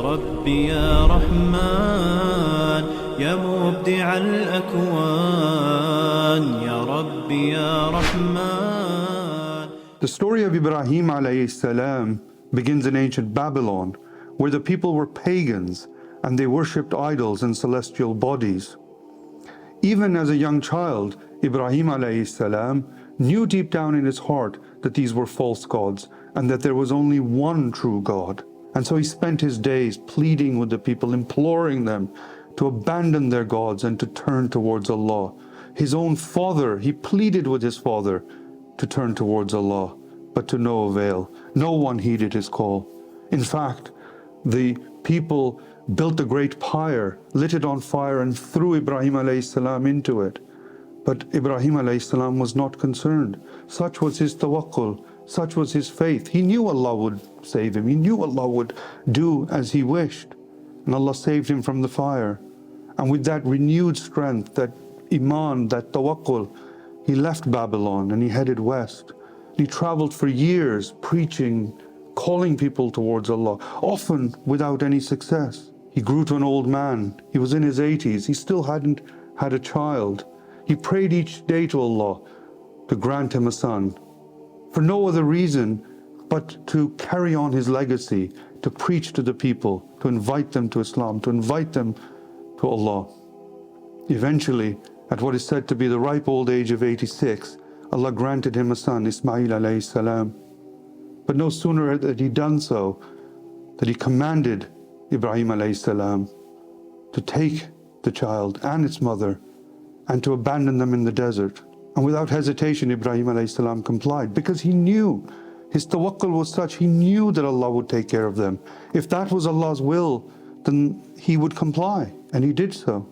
ربي يا رحمن يا مبدع الأكوان يا ربي يا رحمن. The story of Ibrahim alayhi salam begins in ancient Babylon, where the people were pagans and they worshipped idols and celestial bodies. Even as a young child, Ibrahim alayhi salam knew deep down in his heart that these were false gods and that there was only one true God. And so he spent his days pleading with the people, imploring them to abandon their gods and to turn towards Allah. His own father, he pleaded with his father to turn towards Allah, but to no avail. No one heeded his call. In fact, the people built a great pyre, lit it on fire, and threw Ibrahim alayhi salam into it. But Ibrahim alayhi salam was not concerned. Such was his tawakkul, such was his faith. He knew Allah would save him. He knew Allah would do as he wished. And Allah saved him from the fire. And with that renewed strength, that iman, that tawakkul, he left Babylon and he headed west. He traveled for years preaching, calling people towards Allah, often without any success. He grew to an old man. He was in his 80s. He still hadn't had a child. He prayed each day to Allah to grant him a son, for no other reason but to carry on his legacy, to preach to the people, to invite them to Islam, to invite them to Allah. Eventually, at what is said to be the ripe old age of 86, Allah granted him a son, Ismail alayhi salam. But no sooner had he done so, that he commanded Ibrahim alayhi salam to take the child and its mother and to abandon them in the desert. And without hesitation, Ibrahim alayhi salam complied, because he knew, his tawakkul was such, he knew that Allah would take care of them. If that was Allah's will, then he would comply, and he did so.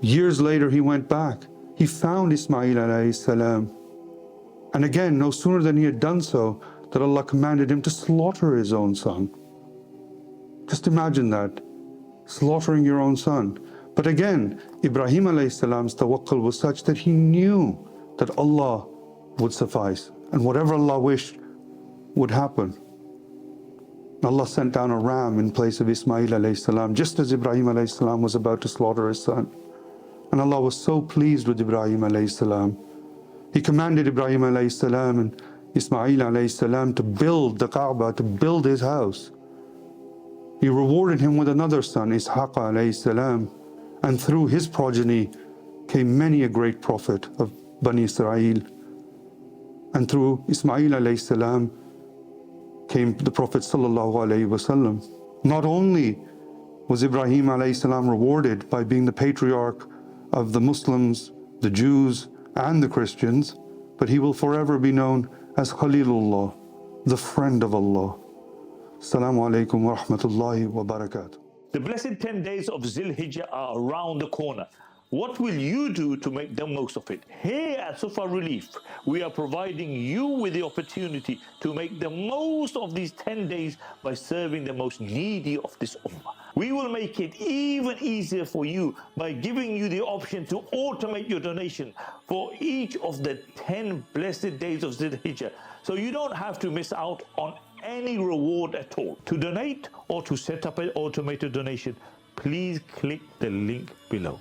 Years later, he went back. He found Ismail alayhi salam. And again, no sooner than he had done so, that Allah commanded him to slaughter his own son. Just imagine that, slaughtering your own son. But again, Ibrahim alayhi salam's tawakkul was such that he knew that Allah would suffice, and whatever Allah wished would happen. Allah sent down a ram in place of Ismail alayhi salam, just as Ibrahim alayhi salam was about to slaughter his son. And Allah was so pleased with Ibrahim alayhi salam. He commanded Ibrahim alayhi salam and Ismail alayhi salam to build the Kaaba, to build his house. He rewarded him with another son, Ishaq alayhi salam. And through his progeny came many a great prophet of Bani Israel. And through Ismail alayhi salam came the Prophet sallallahu alayhi wasallam. Not only was Ibrahim alayhi salam rewarded by being the patriarch of the Muslims, the Jews, and the Christians, but he will forever be known as Khalilullah, the friend of Allah. Assalamu alaikum wa rahmatullahi wa barakatuh. The blessed 10 days of Hijjah are around the corner. What will you do to make the most of it? Here at Suffa Relief, we are providing you with the opportunity to make the most of these 10 days by serving the most needy of this ummah. We will make it even easier for you by giving you the option to automate your donation for each of the 10 blessed days of Hijjah, so you don't have to miss out on any reward at all. To donate or to set up an automated donation, please click the link below.